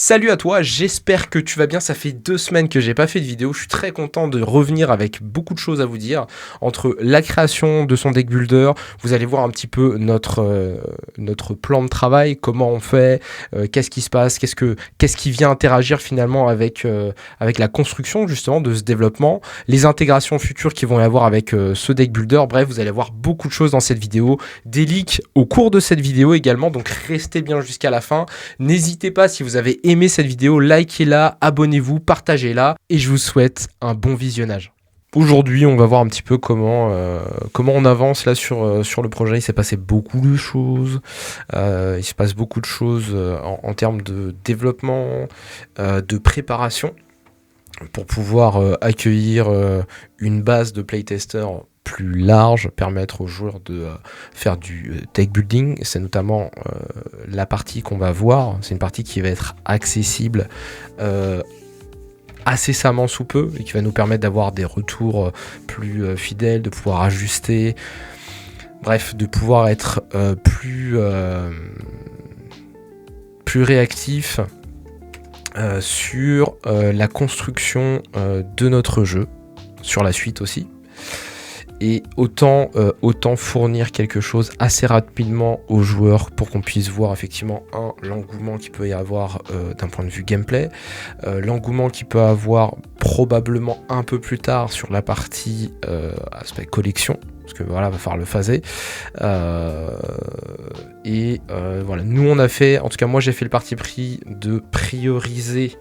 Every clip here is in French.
Salut à toi, j'espère que tu vas bien. Ça fait 2 semaines que j'ai pas fait de vidéo. Je suis très content de revenir avec beaucoup de choses à vous dire. Entre la création de son deck builder, vous allez voir un petit peu notre plan de travail, comment on fait, qu'est-ce qui se passe, qu'est-ce qui vient interagir finalement avec la construction justement de ce développement, les intégrations futures qui vont y avoir avec ce deck builder. Bref, vous allez voir beaucoup de choses dans cette vidéo, des leaks au cours de cette vidéo également, donc restez bien jusqu'à la fin. N'hésitez pas, si vous avez aimé cette vidéo, likez-la, abonnez-vous, partagez-la et je vous souhaite un bon visionnage. Aujourd'hui, on va voir un petit peu comment on avance là sur le projet. Il s'est passé beaucoup de choses. Il se passe beaucoup de choses en termes de développement, de préparation pour pouvoir accueillir une base de playtesters plus large, permettre aux joueurs de faire du deck building. C'est notamment la partie qu'on va voir. C'est une partie qui va être accessible incessamment sous peu et qui va nous permettre d'avoir des retours plus fidèles, de pouvoir ajuster, bref, de pouvoir être plus réactif sur la construction de notre jeu, sur la suite aussi. Et autant fournir quelque chose assez rapidement aux joueurs pour qu'on puisse voir effectivement l'engouement qu'il peut y avoir d'un point de vue gameplay, l'engouement qu'il peut avoir probablement un peu plus tard sur la partie aspect collection, parce que voilà, va falloir le phaser. Voilà, nous on a fait, en tout cas moi j'ai fait le parti pris de prioriser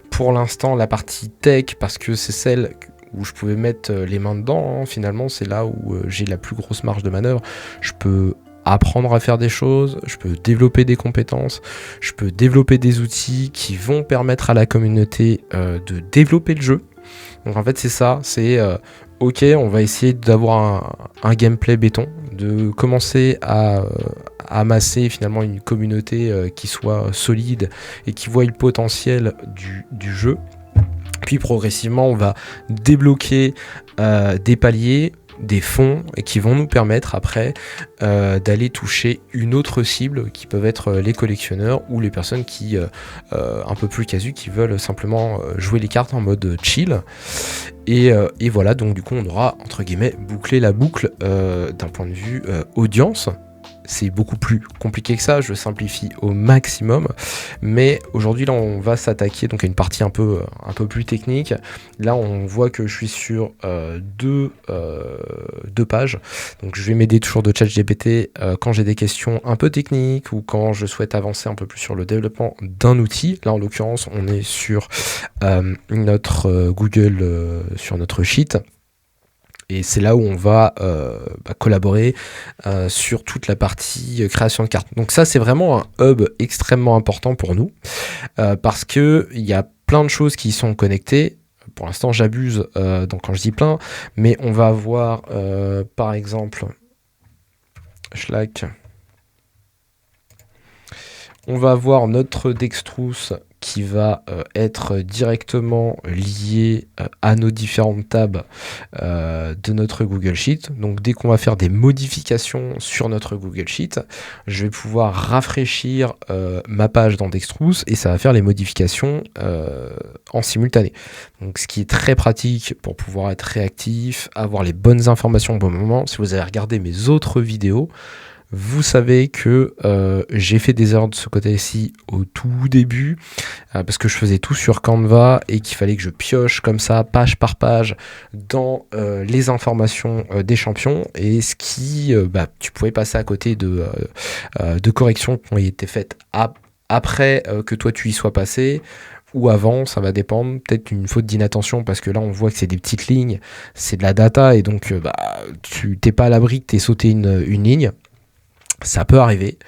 pour l'instant la partie tech, parce que c'est celle où je pouvais mettre les mains dedans, finalement c'est là où j'ai la plus grosse marge de manœuvre. Je peux apprendre à faire des choses, je peux développer des compétences, je peux développer des outils qui vont permettre à la communauté de développer le jeu. Donc en fait c'est ça, c'est ok, on va essayer d'avoir un gameplay béton, de commencer à amasser finalement une communauté qui soit solide et qui voit le potentiel du jeu. Puis progressivement, on va débloquer des paliers, des fonds, et qui vont nous permettre après d'aller toucher une autre cible, qui peuvent être les collectionneurs ou les personnes qui, un peu plus casu, qui veulent simplement jouer les cartes en mode chill. Et voilà, donc du coup, on aura, entre guillemets, bouclé la boucle d'un point de vue audience. C'est beaucoup plus compliqué que ça, je simplifie au maximum, mais aujourd'hui là on va s'attaquer donc à une partie un peu plus technique. Là on voit que je suis sur deux pages, donc je vais m'aider toujours de ChatGPT quand j'ai des questions un peu techniques ou quand je souhaite avancer un peu plus sur le développement d'un outil. Là en l'occurrence on est sur notre Google, sur notre sheet. Et c'est là où on va collaborer sur toute la partie création de cartes. Donc ça, c'est vraiment un hub extrêmement important pour nous parce qu'il y a plein de choses qui y sont connectées. Pour l'instant, j'abuse donc quand je dis plein, mais on va avoir par exemple on va avoir notre Dextrous qui va être directement lié à nos différentes tables de notre Google Sheet. Donc dès qu'on va faire des modifications sur notre Google Sheet, je vais pouvoir rafraîchir ma page dans Dextrous et ça va faire les modifications en simultané. Donc ce qui est très pratique pour pouvoir être réactif, avoir les bonnes informations au bon moment. Si vous avez regardé mes autres vidéos, vous savez que j'ai fait des erreurs de ce côté-ci au tout début parce que je faisais tout sur Canva et qu'il fallait que je pioche comme ça, page par page, dans les informations des champions, et ce qui, tu pouvais passer à côté de corrections qui ont été faites après que toi tu y sois passé, ou avant, ça va dépendre, peut-être une faute d'inattention, parce que là on voit que c'est des petites lignes, c'est de la data, et donc tu t'es pas à l'abri que t'aies sauté une ligne. Ça peut arriver.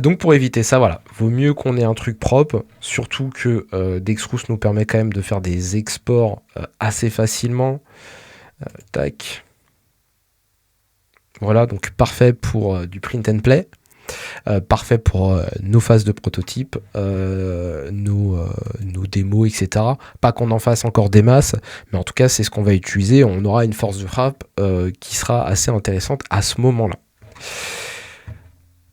Donc pour éviter ça, voilà, vaut mieux qu'on ait un truc propre, surtout que Dextrous nous permet quand même de faire des exports assez facilement. Tac. Voilà, donc parfait pour du print and play. Parfait pour nos phases de prototype, nos démos, etc. Pas qu'on en fasse encore des masses, mais en tout cas c'est ce qu'on va utiliser. On aura une force de frappe qui sera assez intéressante à ce moment-là.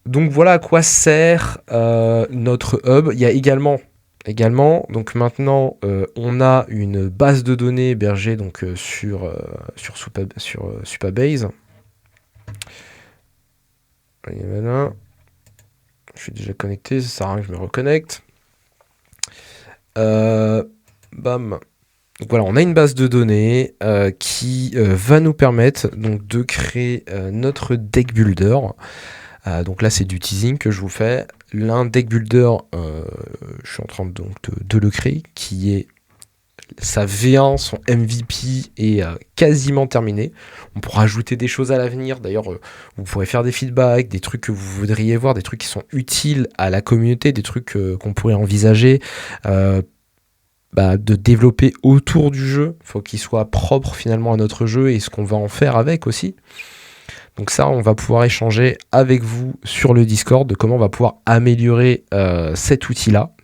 Donc voilà à quoi sert notre hub. Il y a également également. Donc maintenant, on a une base de données hébergée donc, sur Supabase. Et voilà. Je suis déjà connecté, ça sert à rien que je me reconnecte. Bam. Donc voilà, on a une base de données qui va nous permettre donc, de créer notre deck builder. Donc là, c'est du teasing que je vous fais. L'un deck builder, je suis en train donc, de le créer, qui est sa V1, son MVP est quasiment terminé. On pourra ajouter des choses à l'avenir. D'ailleurs, vous pourrez faire des feedbacks, des trucs que vous voudriez voir, des trucs qui sont utiles à la communauté, des trucs qu'on pourrait envisager de développer autour du jeu. Il faut qu'il soit propre finalement à notre jeu et ce qu'on va en faire avec aussi. Donc ça, on va pouvoir échanger avec vous sur le Discord de comment on va pouvoir améliorer cet outil-là.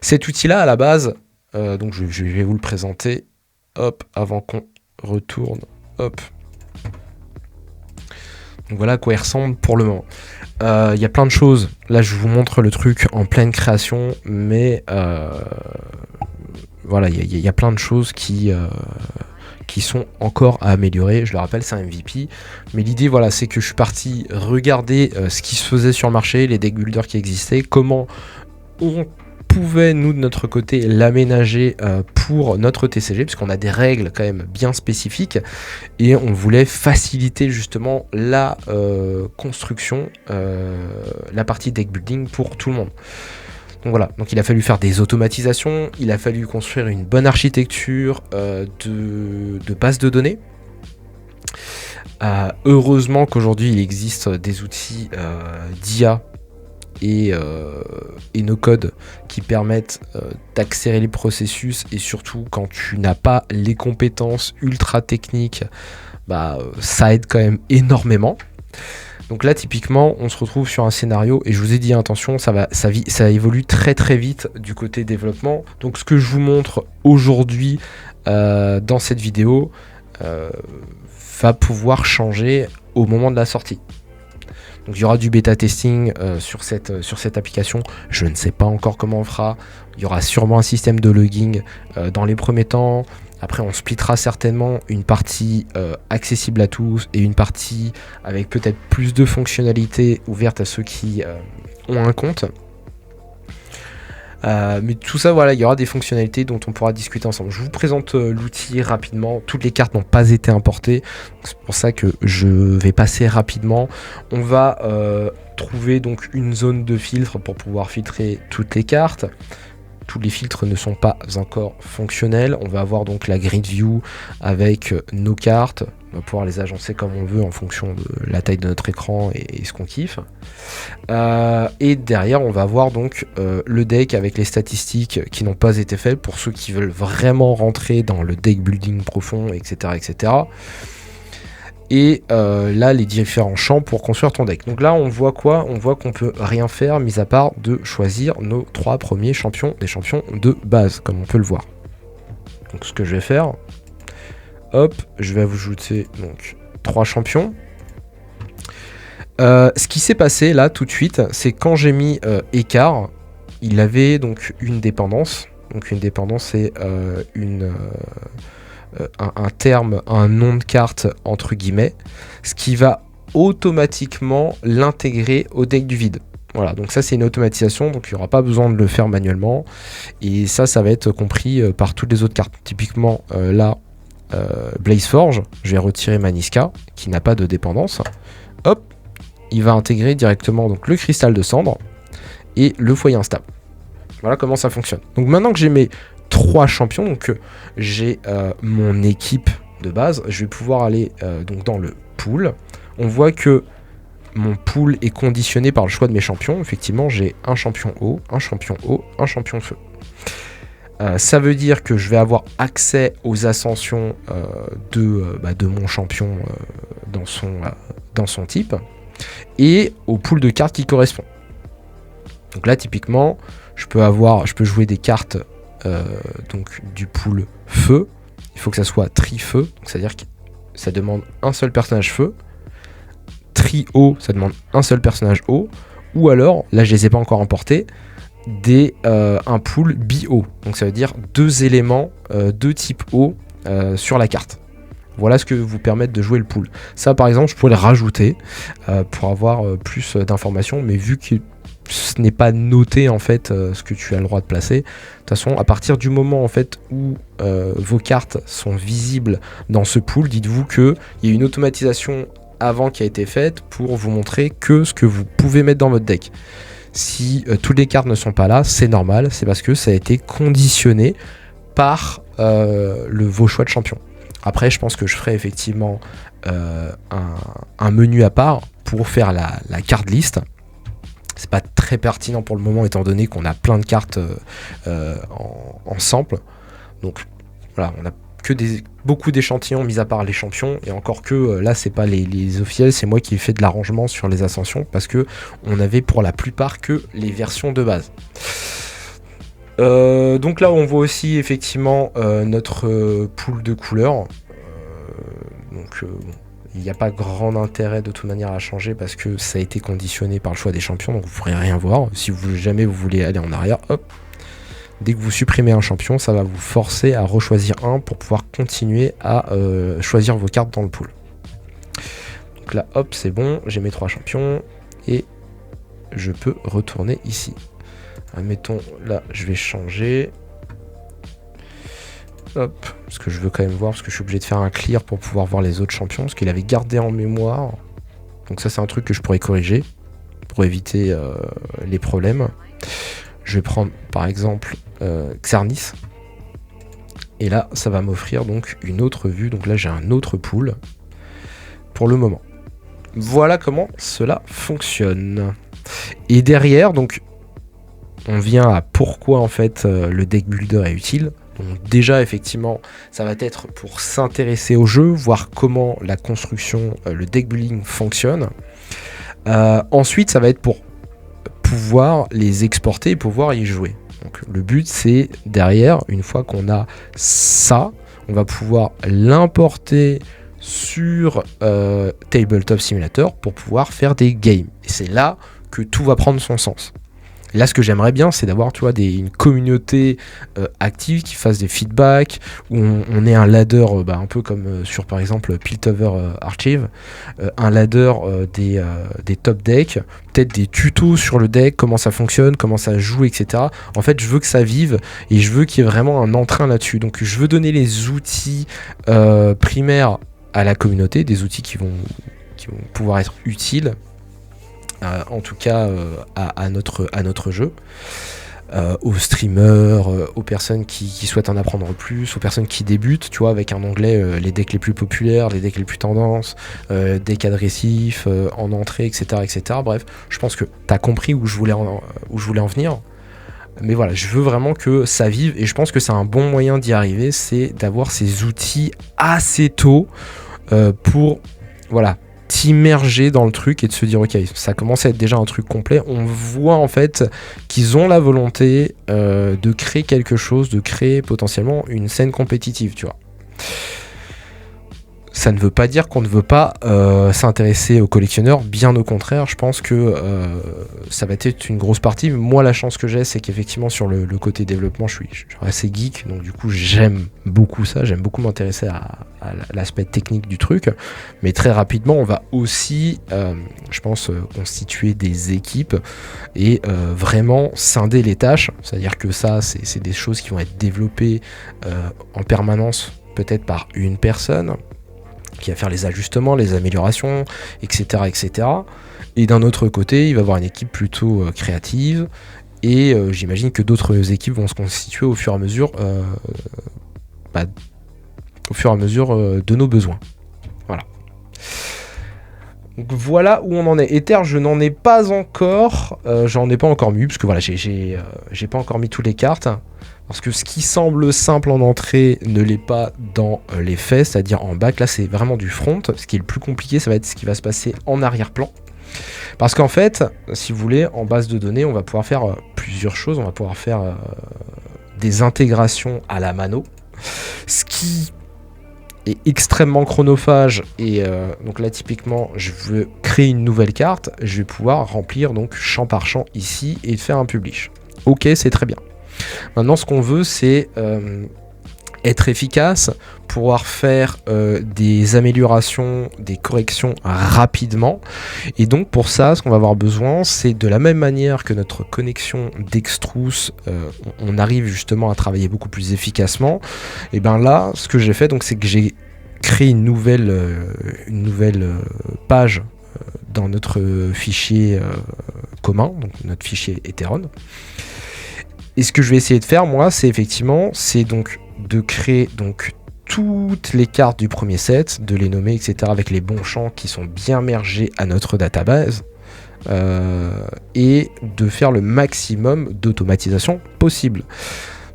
Cet outil-là, à la base, donc je vais vous le présenter, hop, avant qu'on retourne, hop. Donc voilà à quoi il ressemble pour le moment. Il y a plein de choses. Là, je vous montre le truc en pleine création, mais voilà, il y a plein de choses qui sont encore à améliorer. Je le rappelle, c'est un MVP. Mais l'idée, voilà, c'est que je suis parti regarder ce qui se faisait sur le marché, les deck builders qui existaient, comment on pouvait, nous, de notre côté, l'aménager pour notre TCG, puisqu'on a des règles quand même bien spécifiques, et on voulait faciliter justement la construction, la partie deck building pour tout le monde. Donc voilà, donc il a fallu faire des automatisations, il a fallu construire une bonne architecture de base de données. Heureusement qu'aujourd'hui il existe des outils d'IA et nos codes qui permettent d'accélérer les processus, et surtout quand tu n'as pas les compétences ultra techniques, ça aide quand même énormément. Donc là, typiquement, on se retrouve sur un scénario, et je vous ai dit, attention, ça évolue très très vite du côté développement. Donc ce que je vous montre aujourd'hui dans cette vidéo va pouvoir changer au moment de la sortie. Donc il y aura du bêta testing sur cette application. Je ne sais pas encore comment on fera. Il y aura sûrement un système de logging dans les premiers temps. Après, on splittera certainement une partie accessible à tous et une partie avec peut-être plus de fonctionnalités ouvertes à ceux qui ont un compte. Mais tout ça, voilà, il y aura des fonctionnalités dont on pourra discuter ensemble. Je vous présente l'outil rapidement. Toutes les cartes n'ont pas été importées. C'est pour ça que je vais passer rapidement. On va trouver donc une zone de filtre pour pouvoir filtrer toutes les cartes. Tous les filtres ne sont pas encore fonctionnels. On va avoir donc la grid view avec nos cartes. On va pouvoir les agencer comme on veut en fonction de la taille de notre écran et ce qu'on kiffe. Et derrière, on va avoir donc le deck avec les statistiques qui n'ont pas été faites pour ceux qui veulent vraiment rentrer dans le deck building profond, etc. etc. Et là, les différents champs pour construire ton deck. Donc là, on voit quoi? On voit qu'on peut rien faire, mis à part de choisir nos 3 premiers champions, des champions de base, comme on peut le voir. Donc ce que je vais faire, hop, je vais ajouter donc 3 champions. Ce qui s'est passé là tout de suite, c'est quand j'ai mis écart, il avait donc une dépendance. Donc une dépendance, c'est un terme, un nom de carte entre guillemets, ce qui va automatiquement l'intégrer au deck du vide. Voilà, donc ça c'est une automatisation, donc il n'y aura pas besoin de le faire manuellement, et ça va être compris par toutes les autres cartes. Typiquement là, Blazeforge, je vais retirer ma Niska qui n'a pas de dépendance. Hop, il va intégrer directement donc le cristal de cendre et le foyer instable. Voilà comment ça fonctionne. Donc maintenant que j'ai mes 3 champions, donc j'ai mon équipe de base, je vais pouvoir aller donc dans le pool. On voit que mon pool est conditionné par le choix de mes champions. Effectivement, j'ai un champion eau, un champion eau, un champion feu. Ça veut dire que je vais avoir accès aux ascensions de mon champion dans son type et au pool de cartes qui correspond. Donc là, typiquement, je peux jouer des cartes donc du pool feu. Il faut que ça soit tri-feu, c'est-à-dire que ça demande un seul personnage feu. Tri-eau, ça demande un seul personnage eau. Ou alors, là je les ai pas encore importés, un pool bi-haut. Donc ça veut dire 2 éléments de type haut sur la carte. Voilà ce que vous permettre de jouer le pool. Ça par exemple je pourrais le rajouter pour avoir plus d'informations, mais vu que ce n'est pas noté en fait ce que tu as le droit de placer. De toute façon, à partir du moment en fait où vos cartes sont visibles dans ce pool, dites-vous qu'il y a une automatisation avant qui a été faite pour vous montrer que ce que vous pouvez mettre dans votre deck. Si toutes les cartes ne sont pas là, c'est normal, c'est parce que ça a été conditionné par vos choix de champion. Après, je pense que je ferai effectivement un menu à part pour faire la carte list. C'est pas très pertinent pour le moment étant donné qu'on a plein de cartes en sample. Donc voilà, on a que beaucoup d'échantillons mis à part les champions, et encore que là c'est pas les officiels, c'est moi qui ai fait de l'arrangement sur les ascensions parce que on avait pour la plupart que les versions de base. Donc là on voit aussi effectivement notre pool de couleurs. Il n'y a pas grand intérêt de toute manière à changer parce que ça a été conditionné par le choix des champions, donc vous ne pourrez rien voir. Si jamais vous voulez aller en arrière, hop, dès que vous supprimez un champion, ça va vous forcer à rechoisir un pour pouvoir continuer à choisir vos cartes dans le pool. Donc là, hop, c'est bon, j'ai mes 3 champions et je peux retourner ici. Admettons, là, je vais changer. Hop, parce que je veux quand même voir, parce que je suis obligé de faire un clear pour pouvoir voir les autres champions, parce qu'il avait gardé en mémoire. Donc ça, c'est un truc que je pourrais corriger pour éviter les problèmes. Je vais prendre par exemple Xernis. Et là, ça va m'offrir donc une autre vue. Donc là, j'ai un autre pool pour le moment. Voilà comment cela fonctionne. Et derrière, donc, on vient à pourquoi en fait le deck builder est utile. Donc déjà, effectivement, ça va être pour s'intéresser au jeu, voir comment la construction, le deck building fonctionne. Ensuite, ça va être pour pouvoir les exporter et pouvoir y jouer. Donc le but, c'est derrière, une fois qu'on a ça, on va pouvoir l'importer sur Tabletop Simulator pour pouvoir faire des games. Et c'est là que tout va prendre son sens. Là, ce que j'aimerais bien, c'est d'avoir, tu vois, une communauté active qui fasse des feedbacks, où on ait un ladder, un peu comme sur, par exemple, Piltover Archive, un ladder des top decks, peut-être des tutos sur le deck, comment ça fonctionne, comment ça joue, etc. En fait, je veux que ça vive, et je veux qu'il y ait vraiment un entrain là-dessus. Donc, je veux donner les outils primaires à la communauté, des outils qui vont pouvoir être utiles, en tout cas à notre jeu, aux streamers, aux personnes qui souhaitent en apprendre plus, aux personnes qui débutent, tu vois, avec un onglet les decks les plus populaires, les decks les plus tendances, decks agressifs, en entrée, etc., etc. Bref, je pense que tu as compris où je voulais en venir. Mais voilà, je veux vraiment que ça vive, et je pense que c'est un bon moyen d'y arriver, c'est d'avoir ces outils assez tôt pour, voilà, t'immerger dans le truc et de se dire ok, ça commence à être déjà un truc complet. On voit en fait qu'ils ont la volonté de créer quelque chose, de créer potentiellement une scène compétitive, tu vois. Ça ne veut pas dire qu'on ne veut pas s'intéresser aux collectionneurs, bien au contraire, je pense que ça va être une grosse partie. Moi, la chance que j'ai, c'est qu'effectivement sur le côté développement, je suis assez geek, donc du coup j'aime beaucoup ça, j'aime beaucoup m'intéresser à l'aspect technique du truc, mais très rapidement on va aussi, je pense, constituer des équipes et vraiment scinder les tâches, c'est-à-dire que ça, c'est des choses qui vont être développées en permanence, peut-être par une personne, qui va faire les ajustements, les améliorations, etc. etc. Et d'un autre côté, il va y avoir une équipe plutôt créative, et j'imagine que d'autres équipes vont se constituer au fur et à mesure, de nos besoins. Voilà. Donc voilà où on en est. Ether, je n'en ai pas encore, j'en ai pas encore mis, parce que voilà, j'ai pas encore mis toutes les cartes. Parce que ce qui semble simple en entrée ne l'est pas dans les faits, c'est-à-dire en back. Là, c'est vraiment du front. Ce qui est le plus compliqué, ça va être ce qui va se passer en arrière-plan. Parce qu'en fait, si vous voulez, en base de données, on va pouvoir faire plusieurs choses. On va pouvoir faire des intégrations à la mano, ce qui est extrêmement chronophage. Et donc là, typiquement, je veux créer une nouvelle carte. Je vais pouvoir remplir donc champ par champ ici et faire un publish. ok, c'est très bien. Maintenant, ce qu'on veut, c'est être efficace, pouvoir faire des améliorations, des corrections rapidement. Et donc pour ça, ce qu'on va avoir besoin, c'est de la même manière que notre connexion Dextrous, on arrive justement à travailler beaucoup plus efficacement. Et bien là, ce que j'ai fait, donc, c'est que j'ai créé une nouvelle page dans notre fichier commun, donc notre fichier Ethereum. Et ce que je vais essayer de faire, moi, c'est donc de créer donc toutes les cartes du premier set, de les nommer, etc., avec les bons champs qui sont bien mergés à notre database, et de faire le maximum d'automatisation possible.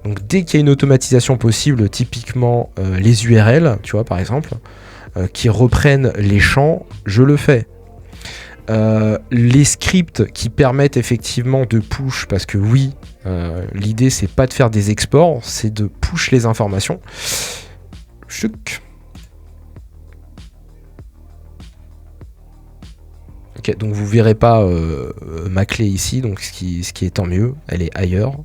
Donc dès qu'il y a une automatisation possible, typiquement les URL, tu vois, par exemple, qui reprennent les champs, je le fais. Les scripts qui permettent effectivement de push, parce que oui, l'idée c'est pas de faire des exports, c'est de push les informations. Chuc. Ok, donc vous verrez pas ma clé ici, donc ce qui est tant mieux, elle est ailleurs.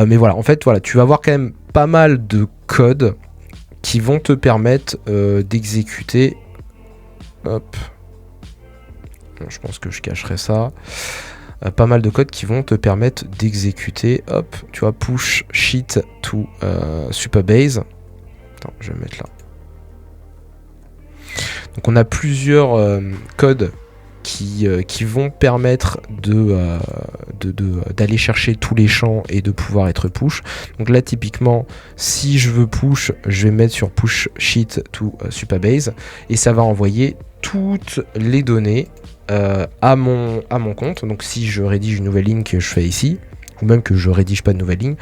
Mais voilà, en fait, voilà, tu vas avoir quand même pas mal de codes qui vont te permettre d'exécuter. Hop. Je pense que je cacherai ça. Pas mal de codes qui vont te permettre d'exécuter, hop, tu vois, push sheet to Supabase. Attends, je vais mettre là. Donc on a plusieurs codes qui vont permettre d'aller chercher tous les champs et de pouvoir être push. Donc là typiquement, si je veux push, je vais mettre sur push sheet to Supabase et ça va envoyer toutes les données à mon compte. Donc si je rédige une nouvelle ligne que je fais ici, ou même que je rédige pas de nouvelle ligne,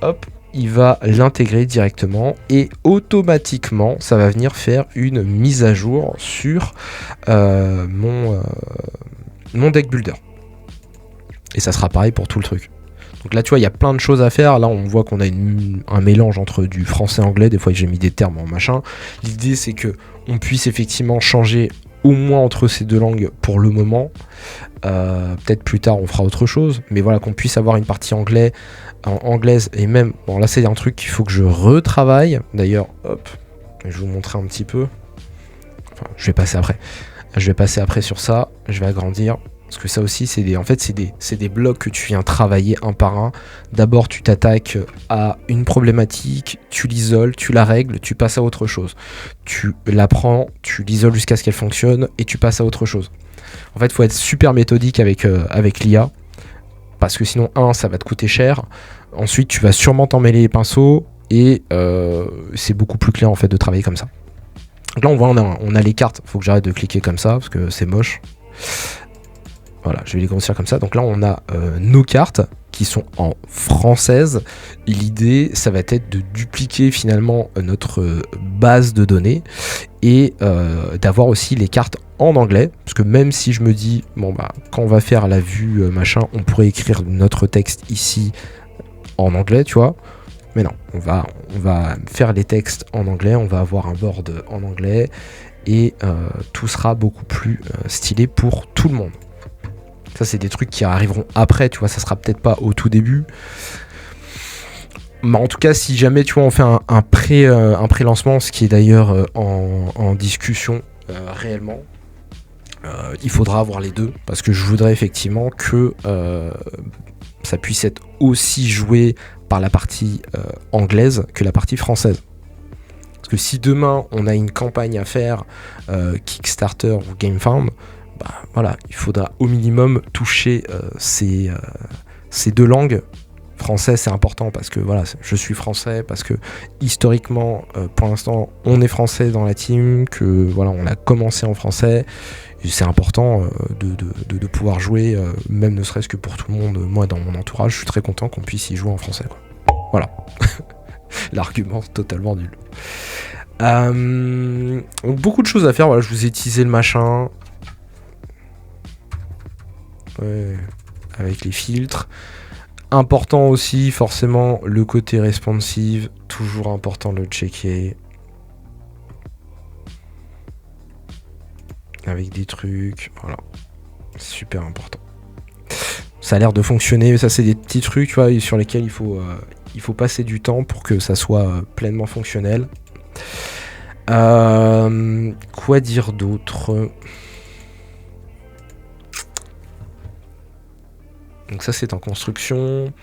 hop, il va l'intégrer directement et automatiquement ça va venir faire une mise à jour sur mon deck builder. Et ça sera pareil pour tout le truc. Donc là tu vois, il y a plein de choses à faire. Là on voit qu'on a un mélange entre du français et anglais. Des fois j'ai mis des termes en machin. L'idée c'est que on puisse effectivement changer au moins entre ces deux langues pour le moment. Peut-être plus tard on fera autre chose, mais voilà, qu'on puisse avoir une partie anglaise et même, bon là c'est un truc qu'il faut que je retravaille. D'ailleurs, hop, je vais vous montrer un petit peu. Enfin, je vais passer après sur ça, je vais agrandir. Parce que ça aussi, c'est des blocs que tu viens travailler un par un. D'abord, tu t'attaques à une problématique, tu l'isoles, tu la règles, tu passes à autre chose. Tu la prends, tu l'isoles jusqu'à ce qu'elle fonctionne et tu passes à autre chose. En fait, il faut être super méthodique avec l'IA. Parce que sinon, ça va te coûter cher. Ensuite, tu vas sûrement t'emmêler les pinceaux. Et c'est beaucoup plus clair en fait de travailler comme ça. Donc là, on voit, on a les cartes. Il faut que j'arrête de cliquer comme ça parce que c'est moche. Voilà, je vais les grossir comme ça. Donc là, on a nos cartes qui sont en française. L'idée, ça va être de dupliquer finalement notre base de données et d'avoir aussi les cartes en anglais. Parce que même si je me dis, bon bah, quand on va faire la vue machin, on pourrait écrire notre texte ici en anglais, tu vois. Mais non, on va faire les textes en anglais, on va avoir un board en anglais et tout sera beaucoup plus stylé pour tout le monde. Ça, c'est des trucs qui arriveront après, tu vois, ça sera peut-être pas au tout début. Mais en tout cas, si jamais, tu vois, on fait un pré-lancement, ce qui est d'ailleurs en discussion réellement, il faudra avoir les deux, parce que je voudrais effectivement que ça puisse être aussi joué par la partie anglaise que la partie française. Parce que si demain, on a une campagne à faire, Kickstarter ou GameFound, bah, voilà, il faudra au minimum toucher ces deux langues. Français, c'est important parce que voilà, je suis français, parce que historiquement, pour l'instant, on est français dans la team, que voilà, on a commencé en français. Et c'est important de pouvoir jouer, même ne serait-ce que pour tout le monde. Moi, dans mon entourage, je suis très content qu'on puisse y jouer en français, quoi. Voilà. L'argument totalement nul. Donc beaucoup de choses à faire. Voilà, je vous ai teasé le machin. Ouais, avec les filtres. Important aussi, forcément, le côté responsive. Toujours important de le checker. Avec des trucs. Voilà. Super important. ça a l'air de fonctionner. Ça, c'est des petits trucs, tu vois, sur lesquels il faut passer du temps pour que ça soit pleinement fonctionnel. Quoi dire d'autre? Donc ça, c'est en construction.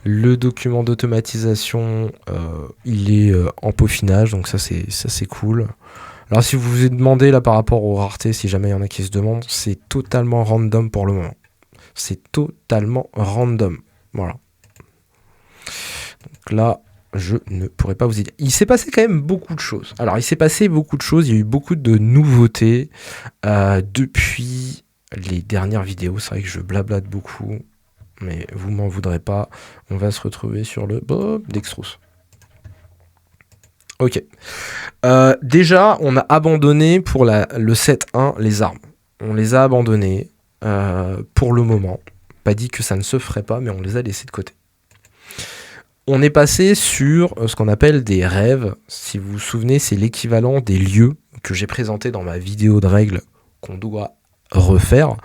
Le document d'automatisation, il est en peaufinage, donc ça c'est cool. Alors si vous vous demandez là par rapport aux raretés, si jamais il y en a qui se demandent, c'est totalement random pour le moment. C'est totalement random. Voilà. Donc là, je ne pourrais pas vous y dire. Il s'est passé quand même beaucoup de choses. Alors il s'est passé beaucoup de choses, il y a eu beaucoup de nouveautés depuis les dernières vidéos. C'est vrai que je blablate beaucoup, mais vous m'en voudrez pas. On va se retrouver sur le Dextrous. Ok. Déjà, on a abandonné pour le 7.1 les armes. On les a abandonnées pour le moment. Pas dit que ça ne se ferait pas, mais on les a laissés de côté. On est passé sur ce qu'on appelle des rêves. Si vous vous souvenez, c'est l'équivalent des lieux que j'ai présenté dans ma vidéo de règles qu'on doit refaire.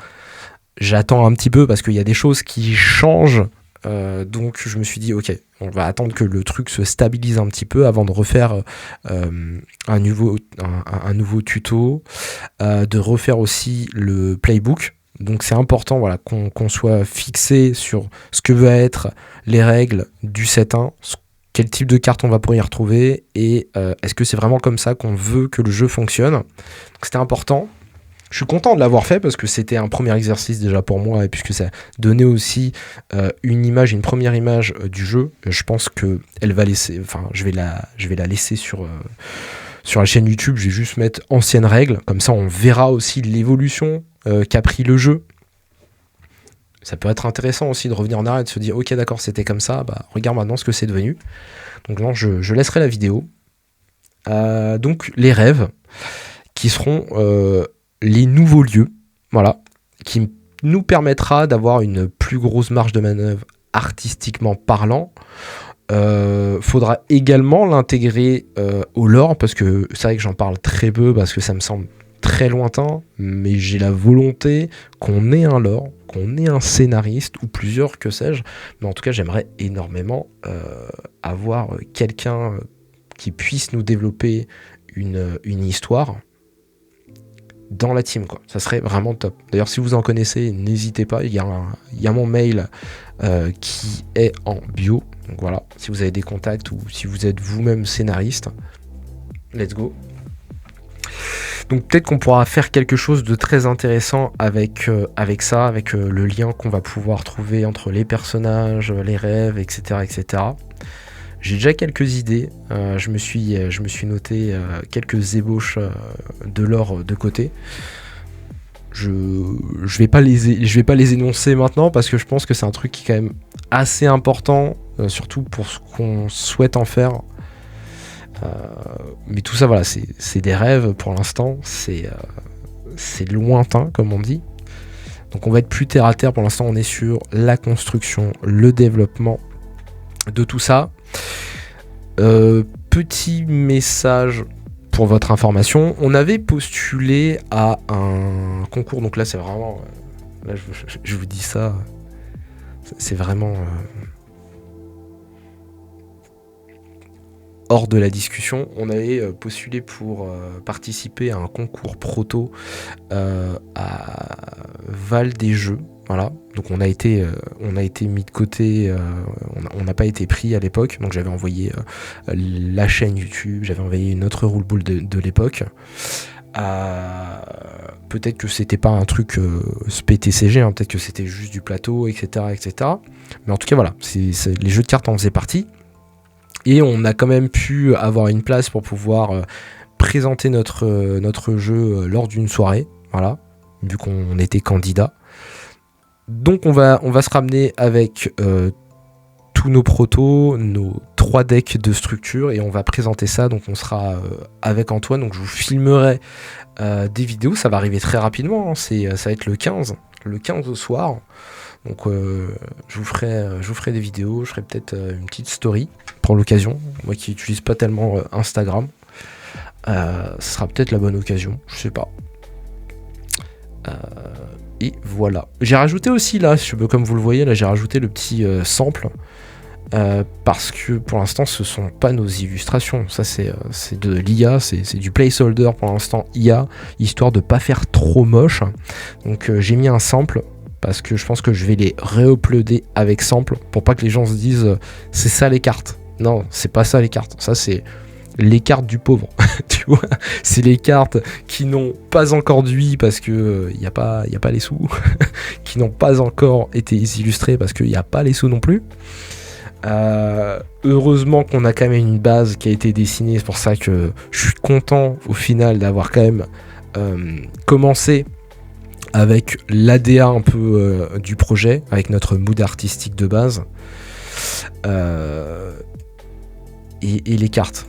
J'attends un petit peu parce qu'il y a des choses qui changent. Donc je me suis dit ok, on va attendre que le truc se stabilise un petit peu avant de refaire un nouveau tuto, de refaire aussi le playbook. Donc c'est important, voilà, qu'on soit fixé sur ce que va être les règles du 7.1, quel type de carte on va pouvoir y retrouver et est-ce que c'est vraiment comme ça qu'on veut que le jeu fonctionne. Donc c'était important. Je suis content de l'avoir fait parce que c'était un premier exercice déjà pour moi et puisque ça donnait aussi une première image du jeu. Je pense que elle va laisser, enfin je vais la laisser sur la chaîne YouTube. Je vais juste mettre anciennes règles, comme ça on verra aussi l'évolution qu'a pris le jeu. Ça peut être intéressant aussi de revenir en arrière et de se dire ok d'accord c'était comme ça, bah regarde maintenant ce que c'est devenu. Donc là je laisserai la vidéo. Donc les rêves qui seront les nouveaux lieux, voilà, qui nous permettra d'avoir une plus grosse marge de manœuvre artistiquement parlant. Faudra également l'intégrer au lore, parce que c'est vrai que j'en parle très peu, parce que ça me semble très lointain, mais j'ai la volonté qu'on ait un lore, qu'on ait un scénariste, ou plusieurs, que sais-je, mais en tout cas j'aimerais énormément avoir quelqu'un qui puisse nous développer une histoire dans la team, quoi. Ça serait vraiment top. D'ailleurs, si vous en connaissez, n'hésitez pas. Il y a mon mail qui est en bio. Donc voilà, si vous avez des contacts ou si vous êtes vous-même scénariste, let's go. Donc peut-être qu'on pourra faire quelque chose de très intéressant avec ça, avec le lien qu'on va pouvoir trouver entre les personnages, les rêves, etc., etc. J'ai déjà quelques idées, je me suis noté quelques ébauches de lore de côté. Je vais pas les énoncer maintenant parce que je pense que c'est un truc qui est quand même assez important, surtout pour ce qu'on souhaite en faire. Mais tout ça, voilà, c'est des rêves pour l'instant, c'est lointain comme on dit. Donc on va être plus terre à terre. Pour l'instant, on est sur la construction, le développement de tout ça. Petit message pour votre information, on avait postulé à un concours, donc là c'est vraiment, là je vous dis ça, c'est vraiment hors de la discussion. On avait postulé pour participer à un concours proto à Val des Jeux. Voilà, donc on a été mis de côté, on n'a pas été pris à l'époque, donc j'avais envoyé la chaîne YouTube, j'avais envoyé une autre rulebook de l'époque. Peut-être que c'était pas un truc PTCG, hein, peut-être que c'était juste du plateau, etc., etc. Mais en tout cas voilà, les jeux de cartes en faisaient partie. Et on a quand même pu avoir une place pour pouvoir présenter notre jeu lors d'une soirée, voilà, vu qu'on était candidat. Donc on va se ramener avec tous nos protos, nos 3 decks de structure et on va présenter ça. Donc on sera avec Antoine, donc je vous filmerai des vidéos, ça va arriver très rapidement, hein. Ça va être le 15 au soir. Donc je vous ferai des vidéos, je ferai peut-être une petite story pour l'occasion. Moi qui n'utilise pas tellement Instagram, ce sera peut-être la bonne occasion, je sais pas. Et voilà. J'ai rajouté aussi là, comme vous le voyez, là j'ai rajouté le petit sample. Parce que pour l'instant ce sont pas nos illustrations, ça c'est de l'IA, c'est du placeholder pour l'instant IA, histoire de pas faire trop moche. Donc j'ai mis un sample parce que je pense que je vais les re-uploader avec sample pour pas que les gens se disent c'est ça les cartes. Non, c'est pas ça les cartes, ça c'est les cartes du pauvre, tu vois, c'est les cartes qui n'ont pas encore d'UI parce que y a pas les sous, qui n'ont pas encore été illustrées parce qu'il n'y a pas les sous non plus. Heureusement qu'on a quand même une base qui a été dessinée, c'est pour ça que je suis content au final d'avoir quand même commencé avec l'ADA un peu du projet, avec notre mood artistique de base et les cartes.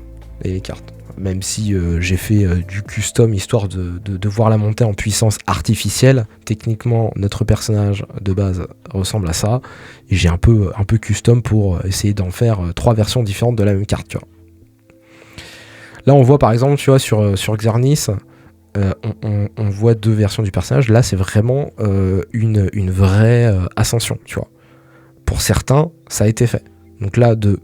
Même si j'ai fait du custom histoire de voir la montée en puissance artificielle. Techniquement, notre personnage de base ressemble à ça. Et j'ai un peu custom pour essayer d'en faire 3 versions différentes de la même carte. Tu vois. Là, on voit par exemple, tu vois, sur Xernis, on voit 2 versions du personnage. Là, c'est vraiment une vraie ascension. Tu vois. Pour certains, ça a été fait. Donc là, de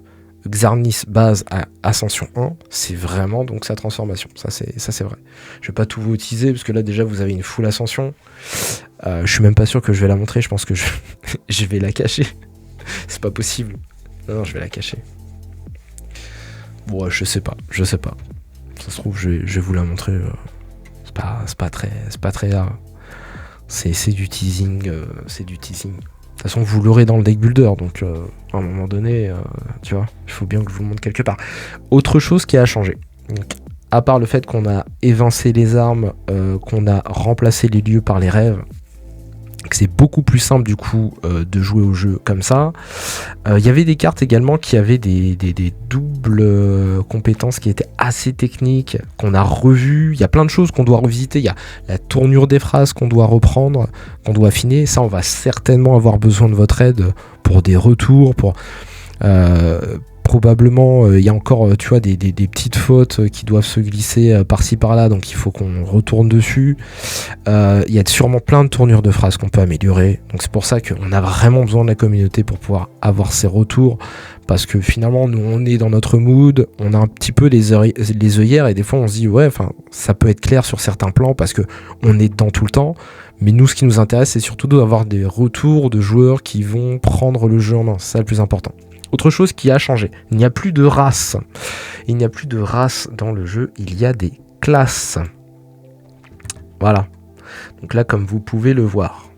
Xernis base à Ascension 1, c'est vraiment donc sa transformation. Ça c'est vrai. Je vais pas tout vous utiliser parce que là déjà vous avez une full Ascension. Je suis même pas sûr que je vais la montrer. Je pense que je vais la cacher. C'est pas possible. Non, je vais la cacher. Bon, je sais pas. Ça se trouve je vais vous la montrer. C'est pas très rare. C'est du teasing. C'est du teasing. De toute façon, vous l'aurez dans le deck builder, donc à un moment donné, tu vois, il faut bien que je vous le montre quelque part. Autre chose qui a changé, donc, à part le fait qu'on a évincé les armes, qu'on a remplacé les lieux par les rêves, que c'est beaucoup plus simple du coup de jouer au jeu comme ça. Il y avait des cartes également qui avaient des doubles compétences qui étaient assez techniques, qu'on a revues. Il y a plein de choses qu'on doit revisiter. Il y a la tournure des phrases qu'on doit reprendre, qu'on doit affiner. Ça, on va certainement avoir besoin de votre aide pour des retours, pour... probablement il y a encore tu vois des petites fautes qui doivent se glisser par-ci par-là, donc il faut qu'on retourne dessus. Il y a sûrement plein de tournures de phrases qu'on peut améliorer, donc c'est pour ça qu'on a vraiment besoin de la communauté pour pouvoir avoir ces retours, parce que finalement nous on est dans notre mood, on a un petit peu les œillères et des fois on se dit ouais, enfin ça peut être clair sur certains plans parce que on est dedans tout le temps, mais nous ce qui nous intéresse c'est surtout d'avoir des retours de joueurs qui vont prendre le jeu en main, c'est ça le plus important. Autre chose qui a changé, il n'y a plus de race. Il n'y a plus de race dans le jeu, il y a des classes. Voilà. Donc là, comme vous pouvez le voir,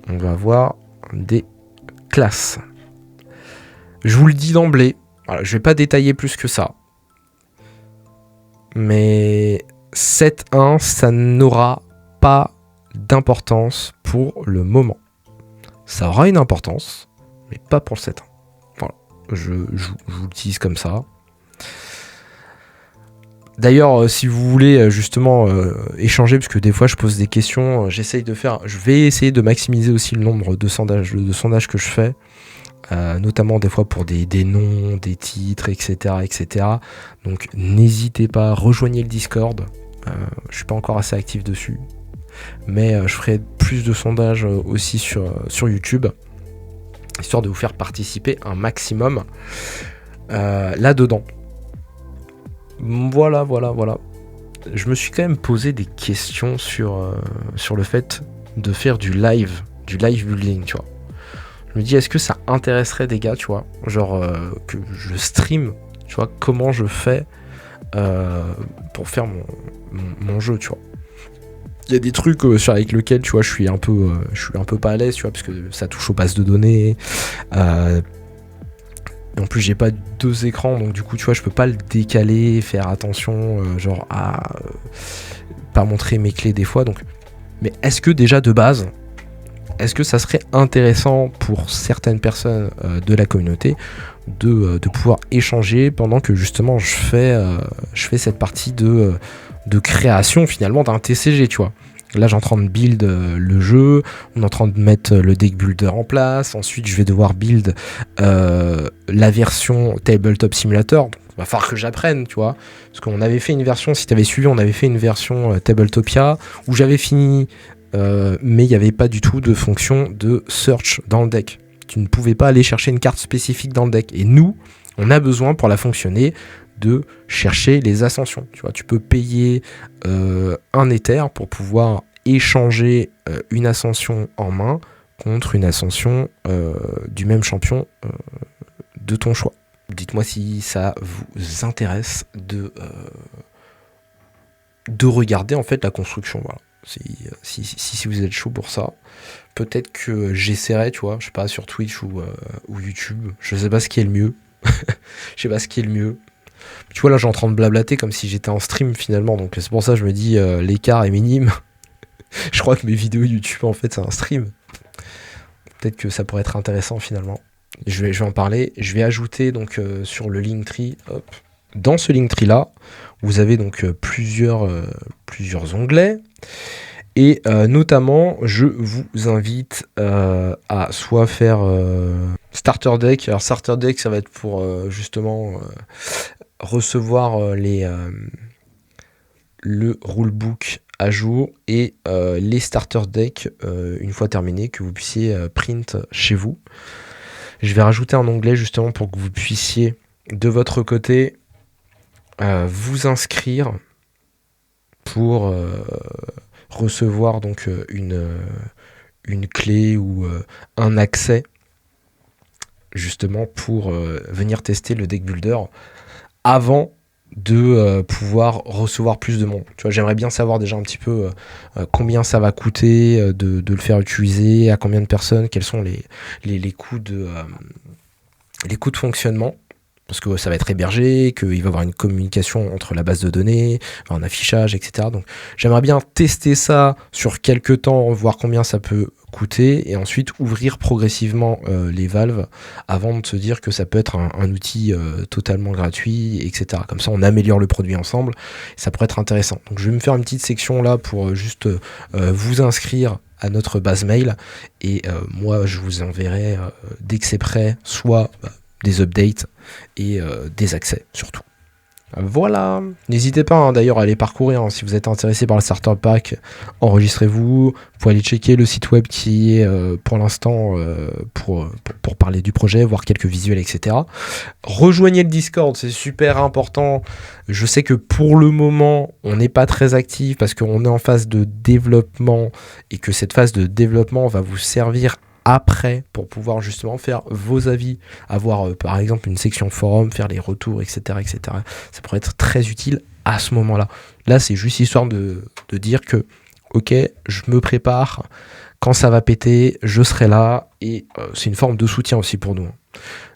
on va avoir des classes. Je vous le dis d'emblée, voilà, je ne vais pas détailler plus que ça. Mais 7.1, ça n'aura pas d'importance pour le moment. Ça aura une importance, mais pas pour le 7.1. Je vous l'utilise comme ça. D'ailleurs, si vous voulez justement échanger, parce que des fois je pose des questions, je vais essayer de maximiser aussi le nombre de sondages que je fais, notamment des fois pour des noms, des titres, etc. Donc n'hésitez pas, rejoignez le Discord. Je suis pas encore assez actif dessus, mais je ferai plus de sondages aussi sur YouTube, histoire de vous faire participer un maximum là-dedans. Voilà. Je me suis quand même posé des questions sur le fait de faire du live building, tu vois. Je me dis, est-ce que ça intéresserait des gars, tu vois, genre que je stream, tu vois, comment je fais pour faire mon jeu, tu vois. Il y a des trucs avec lesquels, tu vois, je suis un peu pas à l'aise, tu vois, parce que ça touche aux bases de données. En plus, j'ai pas 2 écrans, donc du coup, tu vois, je peux pas le décaler, faire attention, genre à pas montrer mes clés des fois. Donc, mais est-ce que déjà de base, est-ce que ça serait intéressant pour certaines personnes de la communauté de pouvoir échanger pendant que justement je fais cette partie de création finalement d'un TCG, tu vois. Là, j'ai en train de build le jeu, on est en train de mettre le deck builder en place, ensuite je vais devoir build la version Tabletop Simulator. Donc, il va falloir que j'apprenne, tu vois, parce qu'on avait fait une version, si tu avais suivi, on avait fait une version Tabletopia où j'avais fini mais il n'y avait pas du tout de fonction de search dans le deck. Tu ne pouvais pas aller chercher une carte spécifique dans le deck. Et nous, on a besoin pour la fonctionner de chercher les ascensions. Tu vois, tu peux payer un Ether pour pouvoir échanger une ascension en main contre une ascension du même champion de ton choix. Dites-moi si ça vous intéresse de regarder en fait la construction. Voilà. Si vous êtes chaud pour ça, peut-être que j'essaierai, tu vois, je sais pas, sur Twitch ou YouTube. Je sais pas ce qui est le mieux. Je sais pas ce qui est le mieux. Tu vois, là, j'ai en train de blablater comme si j'étais en stream finalement. Donc c'est pour ça que je me dis l'écart est minime. Je crois que mes vidéos YouTube, en fait, c'est un stream. Peut-être que ça pourrait être intéressant finalement. Je vais en parler. Je vais ajouter donc sur le Linktree. Hop. Dans ce Linktree là, vous avez donc plusieurs onglets. Et notamment, je vous invite à soit faire Starter Deck. Alors Starter Deck, ça va être pour justement recevoir le rulebook à jour et les Starter Deck, une fois terminé, que vous puissiez print chez vous. Je vais rajouter un onglet justement pour que vous puissiez de votre côté vous inscrire pour recevoir donc une clé ou un accès justement pour venir tester le deck builder avant de pouvoir recevoir plus de monde. Tu vois, j'aimerais bien savoir déjà un petit peu combien ça va coûter de le faire utiliser, à combien de personnes, quels sont les coûts de fonctionnement. Parce que ça va être hébergé, qu'il va y avoir une communication entre la base de données, un affichage, etc. Donc j'aimerais bien tester ça sur quelques temps, voir combien ça peut coûter, et ensuite ouvrir progressivement les valves avant de se dire que ça peut être un outil totalement gratuit, etc. Comme ça on améliore le produit ensemble, et ça pourrait être intéressant. Donc je vais me faire une petite section là pour juste vous inscrire à notre base mail, et moi je vous enverrai dès que c'est prêt, soit des updates et des accès surtout. Voilà, n'hésitez pas d'ailleurs à aller parcourir si vous êtes intéressé par le starter pack, enregistrez-vous, vous pouvez aller checker le site web qui est pour l'instant pour parler du projet, voir quelques visuels, etc. Rejoignez le Discord, c'est super important. Je sais que pour le moment on n'est pas très actif parce qu'on est en phase de développement et que cette phase de développement va vous servir après pour pouvoir justement faire vos avis, avoir par exemple une section forum, faire les retours, etc., etc. Ça pourrait être très utile à ce moment-là. Là, c'est juste histoire de dire que, ok, je me prépare, quand ça va péter, je serai là, et c'est une forme de soutien aussi pour nous.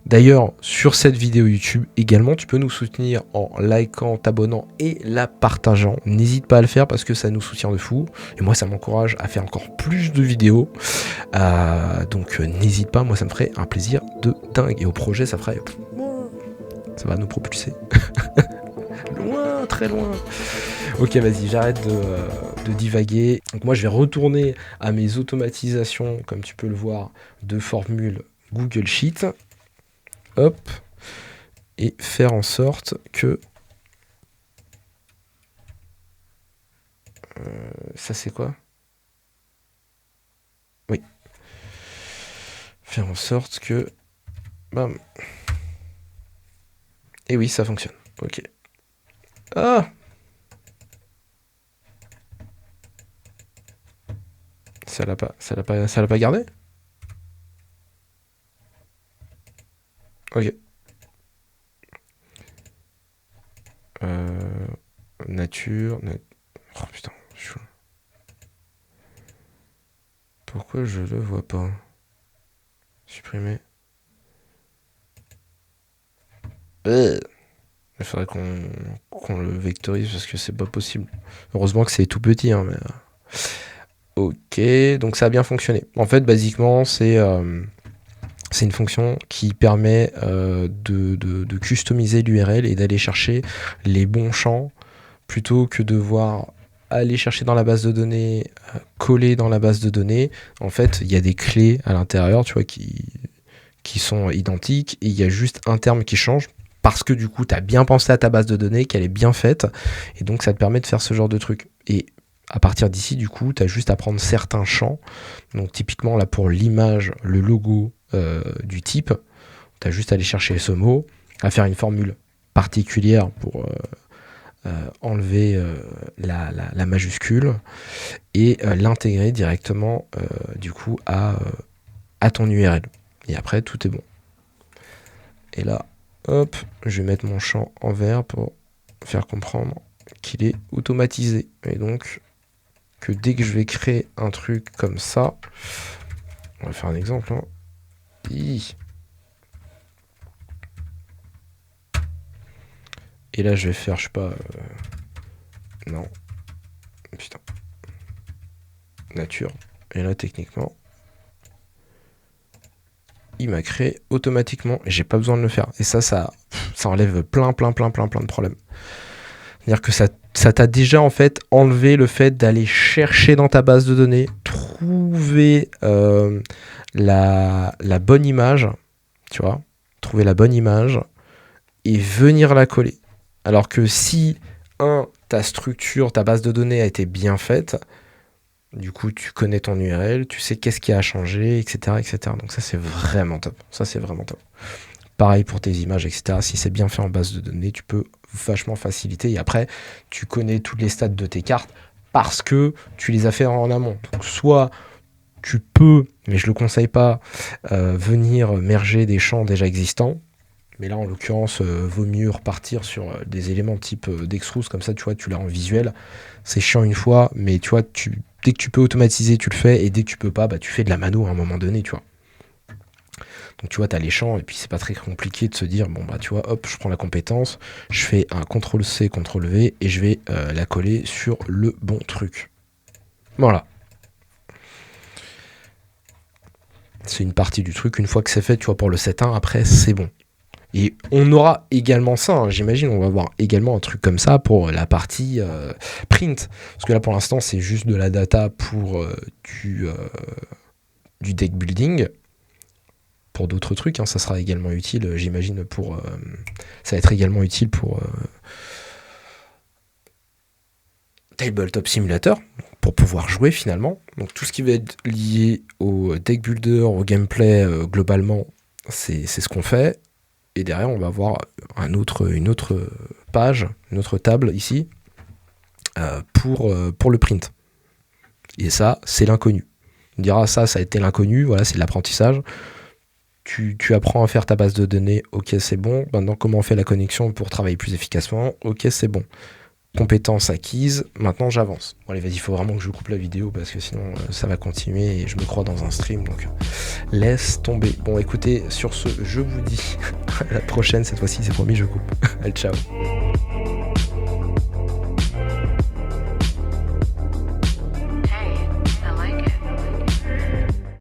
D'ailleurs, sur cette vidéo YouTube également, tu peux nous soutenir en likant, t'abonnant et la partageant. N'hésite pas à le faire parce que ça nous soutient de fou. Et moi, ça m'encourage à faire encore plus de vidéos. Donc, n'hésite pas. Moi, ça me ferait un plaisir de dingue. Et au projet, ça ferait... Ça va nous propulser. Loin, très loin. Ok, vas-y, j'arrête de divaguer. Donc moi, je vais retourner à mes automatisations, comme tu peux le voir, de formule Google Sheet. Hop, et faire en sorte que ça c'est quoi? Oui. Faire en sorte que bam. Et oui, ça fonctionne. Ok. Ah, ça l'a pas gardé? Ok. Nature. Oh putain, chaud. Pourquoi je le vois pas? Supprimer. Il faudrait qu'on le vectorise parce que c'est pas possible. Heureusement que c'est tout petit, hein, mais... Ok, donc ça a bien fonctionné. En fait, basiquement, c'est une fonction qui permet de customiser l'URL et d'aller chercher les bons champs plutôt que de devoir aller chercher dans la base de données, coller dans la base de données. En fait, il y a des clés à l'intérieur, tu vois, qui sont identiques, et il y a juste un terme qui change parce que du coup, tu as bien pensé à ta base de données, qu'elle est bien faite, et donc ça te permet de faire ce genre de truc. Et à partir d'ici, du coup, tu as juste à prendre certains champs. Donc typiquement, là, pour l'image, le logo du type, tu as juste à aller chercher ce mot, à faire une formule particulière pour enlever la majuscule et l'intégrer directement, du coup, à ton URL. Et après, tout est bon. Et là, hop, je vais mettre mon champ en vert pour faire comprendre qu'il est automatisé. Et donc, que dès que je vais créer un truc comme ça, on va faire un exemple. Hein. Et là, je vais faire, je sais pas... non. Putain. Nature. Et là, techniquement, il m'a créé automatiquement. Et j'ai pas besoin de le faire. Et ça enlève plein de problèmes. C'est-à-dire que ça t'a déjà en fait enlevé le fait d'aller chercher dans ta base de données, trouver la bonne image, tu vois, trouver la bonne image et venir la coller. Alors que si, ta structure, ta base de données a été bien faite, du coup, tu connais ton URL, tu sais qu'est-ce qui a changé, etc., etc. Donc ça, c'est vraiment top. Ça, c'est vraiment top. Pareil pour tes images, etc. Si c'est bien fait en base de données, tu peux vachement faciliter. Et après, tu connais toutes les stats de tes cartes parce que tu les as fait en amont. Donc, soit tu peux, mais je ne le conseille pas, venir merger des champs déjà existants. Mais là, en l'occurrence, vaut mieux repartir sur des éléments type Dextrous, comme ça, tu vois, tu l'as en visuel. C'est chiant une fois, mais tu vois, dès que tu peux automatiser, tu le fais. Et dès que tu peux pas, bah, tu fais de la mano à un moment donné, tu vois. Donc tu vois, tu as les champs et puis c'est pas très compliqué de se dire, bon bah tu vois, hop, je prends la compétence, je fais un CTRL-C, CTRL-V et je vais la coller sur le bon truc. Voilà. C'est une partie du truc. Une fois que c'est fait, tu vois, pour le 7.1, après c'est bon. Et on aura également ça, hein, j'imagine, on va avoir également un truc comme ça pour la partie print. Parce que là pour l'instant c'est juste de la data pour du deck building. Pour d'autres trucs, hein, ça sera également utile, j'imagine, ça va être également utile pour Tabletop Simulator, pour pouvoir jouer finalement. Donc tout ce qui va être lié au deck builder, au gameplay, globalement, c'est ce qu'on fait. Et derrière, on va avoir une autre page, une autre table ici, pour le print. Et ça, c'est l'inconnu. On dira ça a été l'inconnu, voilà, c'est de l'apprentissage. Tu apprends à faire ta base de données, ok c'est bon. Maintenant comment on fait la connexion pour travailler plus efficacement, ok c'est bon. Compétences acquises, maintenant j'avance. Bon allez vas-y, il faut vraiment que je coupe la vidéo parce que sinon ça va continuer et je me crois dans un stream, donc laisse tomber. Bon écoutez, sur ce, je vous dis à la prochaine, cette fois-ci c'est promis, je coupe. Allez, ciao.